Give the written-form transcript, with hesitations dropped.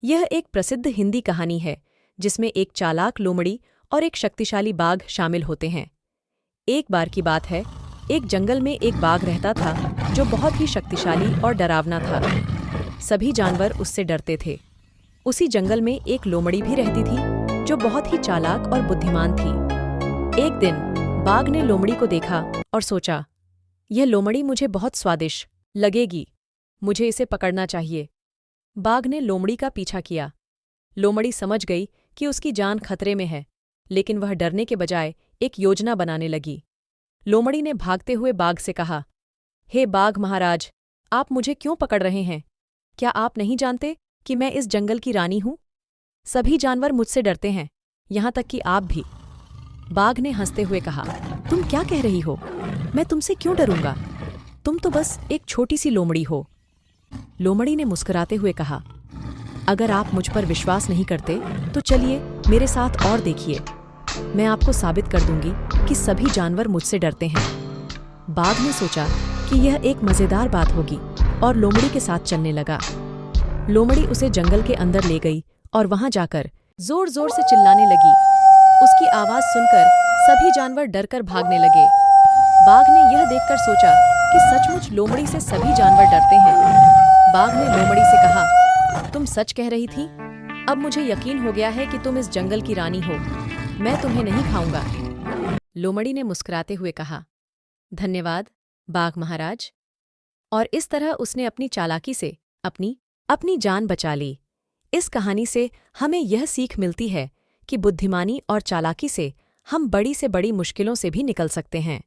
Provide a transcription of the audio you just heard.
यह एक प्रसिद्ध हिंदी कहानी है जिसमें एक चालाक लोमड़ी और एक शक्तिशाली बाघ शामिल होते हैं। एक बार की बात है, एक जंगल में एक बाघ रहता था जो बहुत ही शक्तिशाली और डरावना था। सभी जानवर उससे डरते थे। उसी जंगल में एक लोमड़ी भी रहती थी जो बहुत ही चालाक और बुद्धिमान थी। एक दिन बाघ ने लोमड़ी को देखा और सोचा, यह लोमड़ी मुझे बहुत स्वादिष्ट लगेगी, मुझे इसे पकड़ना चाहिए। बाघ ने लोमड़ी का पीछा किया। लोमड़ी समझ गई कि उसकी जान खतरे में है, लेकिन वह डरने के बजाय एक योजना बनाने लगी। लोमड़ी ने भागते हुए बाघ से कहा, हे बाघ महाराज, आप मुझे क्यों पकड़ रहे हैं? क्या आप नहीं जानते कि मैं इस जंगल की रानी हूं? सभी जानवर मुझसे डरते हैं, यहाँ तक कि आप भी। बाघ ने हंसते हुए कहा, तुम क्या कह रही हो? मैं तुमसे क्यों डरूंगा? तुम तो बस एक छोटी सी लोमड़ी हो। लोमड़ी ने मुस्कुराते हुए कहा, अगर आप मुझ पर विश्वास नहीं करते तो चलिए मेरे साथ और देखिए। मैं आपको साबित कर दूंगी कि सभी जानवर मुझसे डरते हैं। बाघ ने सोचा कि यह एक मजेदार बात होगी और लोमड़ी के साथ चलने लगा। लोमड़ी उसे जंगल के अंदर ले गई और वहां जाकर जोर जोर से चिल्लाने लगी। उसकी आवाज सुनकर सभी जानवर डरकर भागने लगे। बाघ ने यह देखकर सोचा कि सचमुच लोमड़ी से सभी जानवर डरते हैं। बाघ ने लोमड़ी से कहा, तुम सच कह रही थी? अब मुझे यकीन हो गया है कि तुम इस जंगल की रानी हो। मैं तुम्हें नहीं खाऊंगा। लोमड़ी ने मुस्कुराते हुए कहा, धन्यवाद बाघ महाराज। और इस तरह उसने अपनी चालाकी से अपनी जान बचा ली। इस कहानी से हमें यह सीख मिलती है कि बुद्धिमानी और चालाकी से हम बड़ी से बड़ी मुश्किलों से भी निकल सकते हैं।